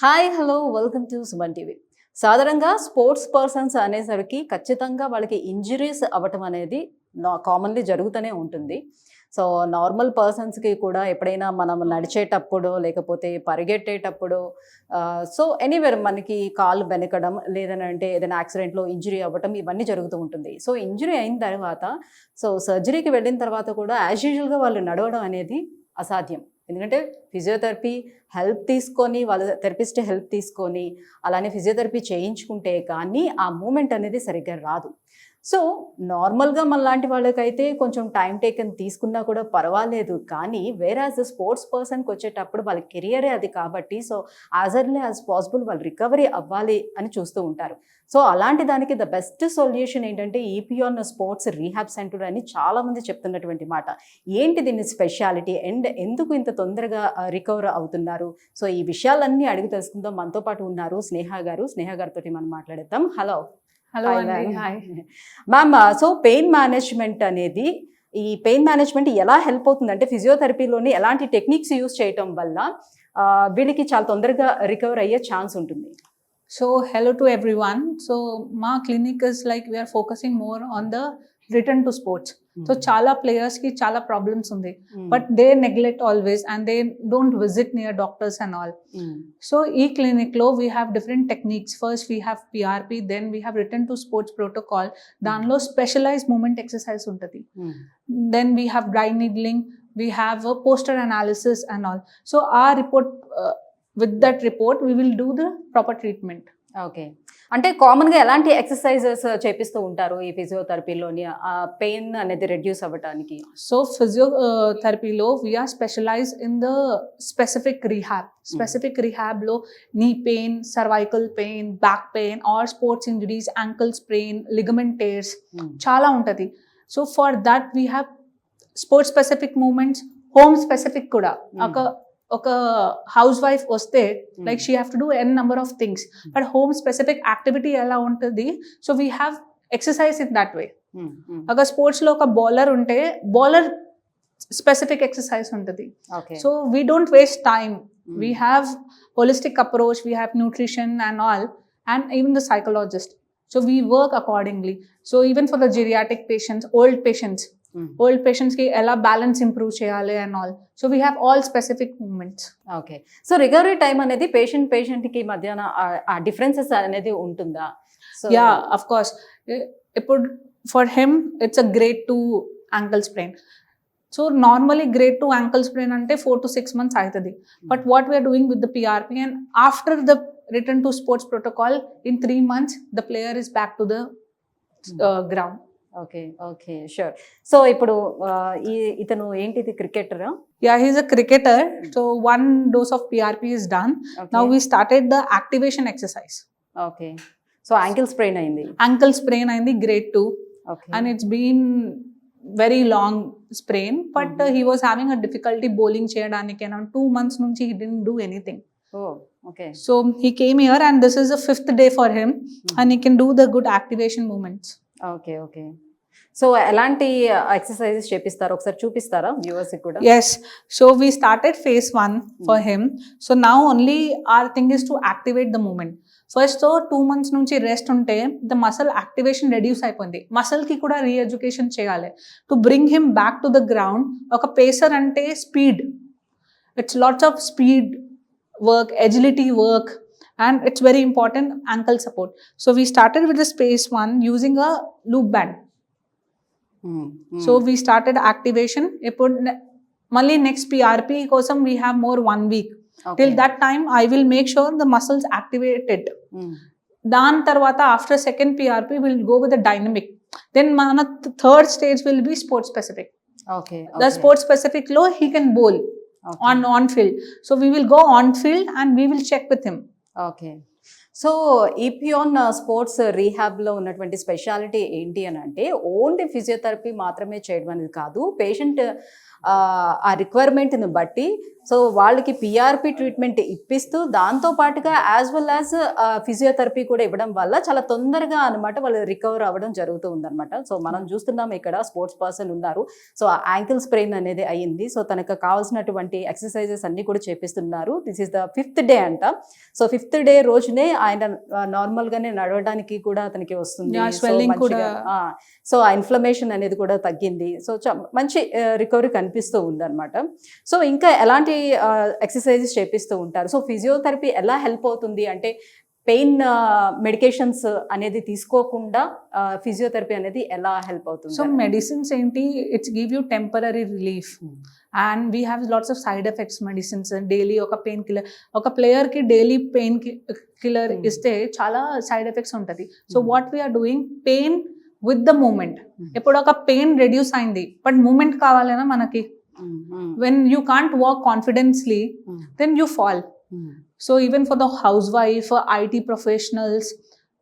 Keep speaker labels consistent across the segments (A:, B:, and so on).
A: Hi hello welcome to Suman TV. సాధారణంగా sports persons అనేసరికి ఖచ్చితంగా వాళ్ళకి ఇంజరీస్ అవ్వటం అనేది కామన్లీ జరుగుతూనే ఉంటుంది. సో నార్మల్ పర్సన్స్కి కూడా ఎప్పుడైనా మనం నడిచేటప్పుడు లేకపోతే పరిగెట్టేటప్పుడు సో ఎనీవేర్ మనకి కాలు బెనకడం లేదనంటే ఏదైనా యాక్సిడెంట్లో ఇంజరీ అవ్వటం ఇవన్నీ జరుగుతూ ఉంటుంది. సో ఇంజరీ అయిన తర్వాత సో సర్జరీకి వెళ్ళిన తర్వాత కూడా యాజ్ యూజువల్గా వాళ్ళు నడవడం అనేది అసాధ్యం. ఎందుకంటే ఫిజియోథెరపీ హెల్ప్ తీసుకొని వాళ్ళ థెరపిస్ట్ హెల్ప్ తీసుకొని అలానే ఫిజియోథెరపీ చేయించుకుంటే కానీ ఆ మూమెంట్ అనేది సరిగ్గా రాదు. సో నార్మల్గా మనలాంటి వాళ్ళకైతే కొంచెం టైం టేకన్ తీసుకున్నా కూడా పర్వాలేదు, కానీ వేరాజ్ స్పోర్ట్స్ పర్సన్కి వచ్చేటప్పుడు వాళ్ళ కెరియరే అది కాబట్టి so as early as possible వాళ్ళు రికవరీ అవ్వాలి అని చూస్తూ ఉంటారు. సో అలాంటి దానికి ద బెస్ట్ సొల్యూషన్ ఏంటంటే ఈపీఆన్ స్పోర్ట్స్ రీహాబ్ సెంటర్ అని చాలామంది చెప్తున్నటువంటి మాట. ఏంటి దీని స్పెషాలిటీ అండ్ ఎందుకు ఇంత తొందరగా రికవర్ అవుతున్నారు? సో ఈ విషయాలన్నీ అడిగి తెలుసుకుందాం. మనతో పాటు ఉన్నారు స్నేహ గారు. స్నేహ గారితో మనం మాట్లాడేద్దాం. హలో
B: అండి. Hi
A: ma'am. So pain management అనేది ఈ పెయిన్ మేనేజ్మెంట్ ఎలా హెల్ప్ అవుతుంది అంటే ఫిజియోథెరపీలోని ఎలాంటి టెక్నిక్స్ యూస్ చేయటం వల్ల వీళ్ళకి చాలా తొందరగా రికవర్ అయ్యే ఛాన్స్ ఉంటుంది?
B: So hello to everyone. So మా clinic is like we are focusing more on the return to sports. So చాలా players కి చాలా problems ఉంది, but they neglect always and they don't visit near doctors and all. So ఈ clinic లో we have different techniques. First we have PRP, then we have return to sports protocol. దానిలో specialized movement exercise ఉంటుంది. Then we have dry needling, we have a poster analysis and all. So our report with that report we will do the proper treatment.
A: Okay. అంటే కామన్గా ఎలాంటి exercises చేపిస్తూ ఉంటారు ఈ ఫిజియోథెరపీలోని pain అనేది రెడ్యూస్ అవ్వడానికి?
B: సో ఫిజియోథెరపీలో we are specialize in the specific rehab. Specific రీహాబ్లో knee pain, cervical pain, back pain or sports injuries, ankle sprain, ligament tears చాలా ఉంటుంది. So for that we have sports specific movements, home specific కూడా. ఒక housewife వస్తే like she have to do n number of things, but home specific activity ఎలా ఉంటుంది, so we have exercise in that way. ఒక స్పోర్ట్స్లో ఒక bowler ఉంటే bowler specific exercise ఉంటుంది. So we don't waste time, we have holistic approach, we have nutrition and all, and even the psychologist. So we work accordingly. So even for the geriatric patients, old patients కి ఎలా balance improve చేయాలి and all. So we have all specific movements.
A: Okay. So recovery time అనేది పేషెంట్కి మధ్యాహ్న ఆ differences అనేది ఉంటుందా?
B: Yeah, of course. ఇప్పుడు for him it's a grade 2 ankle sprain. So normally grade 2 ankle sprain అంటే 4 to 6 months అవుతుంది. But what we are doing with the PRP and after the return to sports protocol in 3 months the player is back to the ground.
A: Okay okay, sure. So ఇప్పుడు ఇతను ఏంటిది, క్రికెటరా?
B: Yeah, he's a cricketer. So one dose of PRP is done.
A: Okay.
B: Now we started the activation exercise.
A: Okay. So ankle sprain అయింది.
B: Ankle sprain అయింది grade 2.
A: Okay.
B: And it's been very long sprain, but he was having a difficulty bowling చేయడానికి. And 2 months నుంచి he didn't do anything.
A: Oh okay.
B: So he came here and this is the 5th day for him and he can do the good activation movements.
A: Okay okay. So ఎలాంటి exercises చేపిస్తారు ఒకసారి చూపిస్తారా viewers కూడా?
B: Yes. So we started phase 1 for him. So now only our thing is to activate the movement. First 2 months నుంచి rest ఉంటే the muscle activation reduce అయిపోయింది. మసల్కి కూడా re-education చేయాలి to bring him back to the ground. ఒక pacer అంటే speed, it's lots of speed work, agility work, and it's very important ankle support. So we started with the phase 1 using a loop band. So we started activation. Malli next PRP kosam we have more 1 week. Okay. Till that time I will make sure the muscles activated. Dan tarvata after second PRP we'll go with the dynamic. Then mana third stage will be sport specific.
A: Okay.
B: The sport specific lo he can bowl on field. So we will go on field and we will check with him.
A: Okay. So ఈపియాన్ sports రీహాబ్లో ఉన్నటువంటి speciality ఏంటి అని అంటే only physiotherapy మాత్రమే చేయడం అనేది కాదు, పేషెంట్ ఆ రిక్వైర్మెంట్ని బట్టి సో వాళ్ళకి పిఆర్పి ట్రీట్మెంట్ ఇప్పిస్తూ దాంతో పాటుగా యాజ్ వెల్ యాజ్ ఫిజియోథెరపీ కూడా ఇవ్వడం వల్ల చాలా తొందరగా అనమాట వాళ్ళు రికవర్ అవ్వడం జరుగుతూ ఉందన్నమాట. సో మనం చూస్తున్నాం ఇక్కడ స్పోర్ట్స్ పర్సన్ ఉన్నారు. సో యాంకిల్ స్ప్రెయిన్ అనేది అయ్యింది. సో తనకు కావాల్సినటువంటి ఎక్సర్సైజెస్ అన్ని కూడా చేపిస్తున్నారు. This is the 5th day అంట. సో 5th డే రోజునే ఆయన నార్మల్ గానే నడవడానికి కూడా అతనికి వస్తుంది. సో ఆ ఇన్ఫ్లమేషన్ అనేది కూడా తగ్గింది. సో మంచి రికవరీ కనిపిస్తూ ఉందన్నమాట. సో ఇంకా ఎలాంటి ఎక్సర్సైజెస్ చేపిస్తూ ఉంటారు? సో ఫిజియోథెరపీ ఎలా హెల్ప్ అవుతుంది అంటే పెయిన్ మెడికేషన్స్ అనేది తీసుకోకుండా ఫిజియోథెరపీ అనేది ఎలా హెల్ప్ అవుతుంది?
B: సో మెడిసిన్స్ ఏంటి, it's give you temporary relief and we have lots of side effects. Medicines daily ఒక పెయిన్ కిల్లర్, ఒక ప్లేయర్కి డైలీ పెయిన్ కిల్లర్ ఇస్తే చాలా సైడ్ ఎఫెక్ట్స్ ఉంటుంది. So what we are doing, pain with the movement. ఇప్పుడు ఒక pain reduce అయింది but movement కావాలన్నా మనకి, when you can't walk confidently then you fall. So even for the housewife, for IT professionals,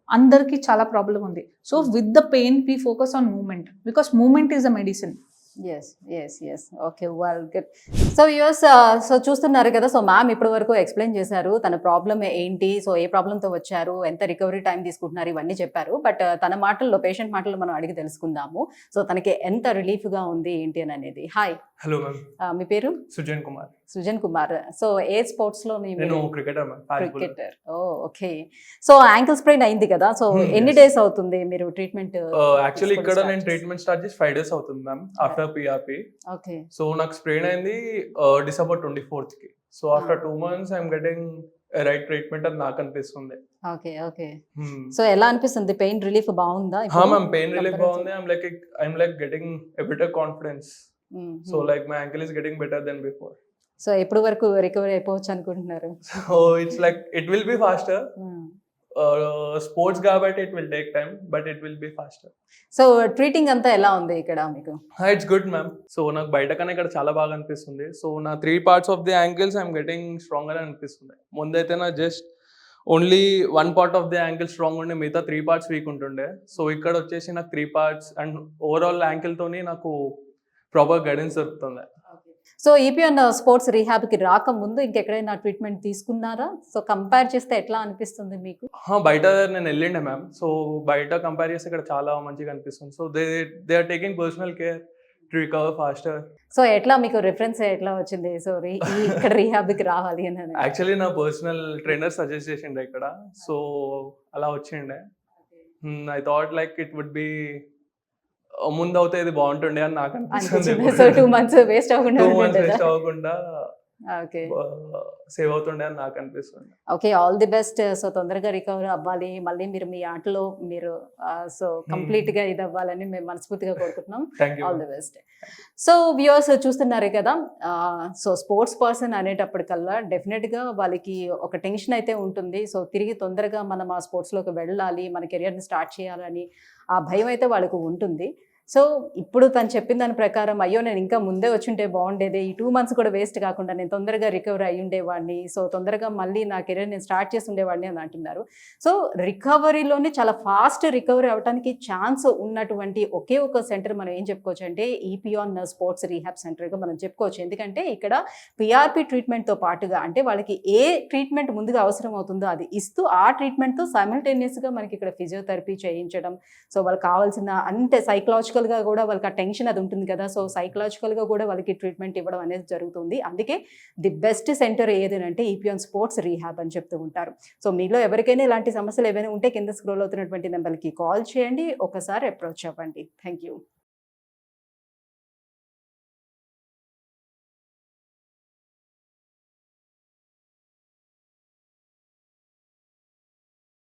B: andarki chala problem undi. So with the pain we focus on movement because movement is a medicine.
A: Yes okay well good. So viewers, so చూస్తున్నారు కదా, so ma'am ఇప్పటి వరకు explain చేశారు తన problem ఏంటి, so ఏ ప్రాబ్లంతో వచ్చారు, ఎంత రికవరీ టైం తీసుకుంటున్నారు, ఇవన్నీ చెప్పారు. బట్ తన మాటల్లో, పేషెంట్ మాటల్లో మనం అడిగి తెలుసుకుందాము. సో తనకి ఎంత రిలీఫ్గా ఉంది ఏంటి అని అనేది. హాయ్.
C: Hello ma'am.
A: మీ పేరు?
C: సుజన్ కుమార్.
A: సుజన్ కుమార్. సో ఏ స్పోర్ట్స్ లో?
C: నేను cricketer ma'am.
A: Cricketer. Okay. So ankle sprain అయింది కదా, సో ఎన్ని డేస్ అవుతుంది మీరు ట్రీట్మెంట్?
C: యాక్చువల్లీ ఇక్కడ నేను ట్రీట్మెంట్ స్టార్ట్ చేసి 5 days అవుతుంది ma'am after PRP.
A: Okay.
C: So నాకు స్ప్రెయిన్ అయింది December 24th కి. So after 2 months I'm getting right treatment అని నాకు అనిపిస్తుంది.
A: Okay okay. సో ఎలా అనిపిస్తుంది? పెయిన్ రిలీఫ్ బాగుందా?
C: మ్యామ్ పెయిన్ రిలీఫ్ బాగుంది. I'm like getting a better confidence. So like my ankle is getting better then before.
A: So ఎప్పుడు వరకు recovery అయిపోవచ్చు అనుకుంటున్నారు?
C: So it's like it will be faster. Sports కాబట్టి it will take time but it will be faster.
A: So treating అంతా ఎలా ఉంది ఇక్కడ మీకు?
C: It's good ma'am. సో నాకు బయట కన్నా ఇక్కడ చాలా బాగా అనిపిస్తుంది. సో నా 3 parts of the ankles I'm getting stronger అనిపిస్తుంది. ముందైతే నా just only 1 part of the ankle strong ఉండే, మిగతా 3 parts వీక్ ఉంటుండే. సో ఇక్కడ వచ్చేసి నాకు 3 parts అండ్ ఓవరాల్ యాంకిల్ తోని నాకు ప్రాపర్ గైడెన్స్ దొరుకుతుంది.
A: సో ఈపీఎన్ స్పోర్ట్స్ రీహాబ్కి రాకముందు ఇంకెక్కడైనా ట్రీట్మెంట్ తీసుకున్నారా? సో కంపేర్ చేస్తే ఎట్లా అనిపిస్తుంది మీకు?
C: బయట నేను వెళ్ళిండే మ్యామ్. సో బయట కంపేర్ చేస్తే ఇక్కడ చాలా మంచిగా అనిపిస్తుంది. So they are taking personal care to recover faster.
A: So ఎట్లా మీకు రిఫరెన్స్ ఎట్లా వచ్చింది సో ఇక్కడ రీహాబ్కి రావాలి అని?
C: యాక్చువల్లీ నా పర్సనల్ ట్రైనర్ సజెస్ట్ చేసిండే ఇక్కడ. సో అలా వచ్చిండే. I thought like it would be ముందు అవుతే ఇది బాగుంటుండే అని నాకు అనిపిస్తుంది.
A: సో 2 months వేస్ట్
C: అవ్వకుండా సేవ్ అవుతుండే అని నాకు అనిపిస్తుంది.
A: Okay, all the best. So తొందరగా రికవర్ అవ్వాలి, మళ్ళీ మీరు మీ ఆటలో మీరు సో కంప్లీట్ గా ఇది అవ్వాలని మేము మనస్ఫూర్తిగా కోరుకుంటున్నాం. All the best. So viewers చూస్తున్నారు కదా, సో స్పోర్ట్స్ పర్సన్ అనేటప్పటికల్లా డెఫినెట్ గా వాళ్ళకి ఒక టెన్షన్ అయితే ఉంటుంది. సో తిరిగి తొందరగా మనం ఆ స్పోర్ట్స్ లోకి వెళ్ళాలి, మన కెరియర్ని స్టార్ట్ చేయాలని ఆ భయం అయితే వాళ్ళకు ఉంటుంది. సో ఇప్పుడు తను చెప్పిన దాని ప్రకారం అయ్యో నేను ఇంకా ముందే వచ్చుంటే బాగుండేది, ఈ 2 months కూడా వేస్ట్ కాకుండా నేను తొందరగా రికవర్ అయ్యి ఉండేవాడిని, సో తొందరగా మళ్ళీ నా కెరీర్ నేను స్టార్ట్ చేసి ఉండేవాడిని అని అంటున్నారు. సో రికవరీలోనే చాలా ఫాస్ట్ రికవరీ అవ్వడానికి ఛాన్స్ ఉన్నటువంటి ఒకే ఒక సెంటర్ మనం ఏం చెప్పుకోవచ్చు అంటే ఈపీఆన్ స్పోర్ట్స్ రీహాబ్ సెంటర్గా మనం చెప్పుకోవచ్చు. ఎందుకంటే ఇక్కడ పిఆర్పి ట్రీట్మెంట్తో పాటుగా అంటే వాళ్ళకి ఏ ట్రీట్మెంట్ ముందుగా అవసరం అవుతుందో అది ఇస్తూ ఆ ట్రీట్మెంట్తో సైమల్టేనియస్గా మనకి ఇక్కడ ఫిజియోథెరపీ చేయించడం, సో వాళ్ళకి కావాల్సిన అంటే సైకలాజికల్గా కూడా వాళ్ళకి ఆ టెన్షన్ అది ఉంటుంది కదా, సో సైకలాజికల్గా కూడా వాళ్ళకి ట్రీట్మెంట్ ఇవ్వడం అనేది జరుగుతుంది. అందుకే ది బెస్ట్ సెంటర్ ఏదేనంటే ఈపీఆన్ స్పోర్ట్స్ రీహాబ్ అని చెప్తూ ఉంటారు. సో మీలో ఎవరికైనా ఇలాంటి సమస్యలు ఏవైనా ఉంటే కింద స్క్రోల్ అవుతున్నటువంటి నెంబర్కి కాల్ చేయండి, ఒకసారి అప్రోచ్ అవ్వండి. Thank you.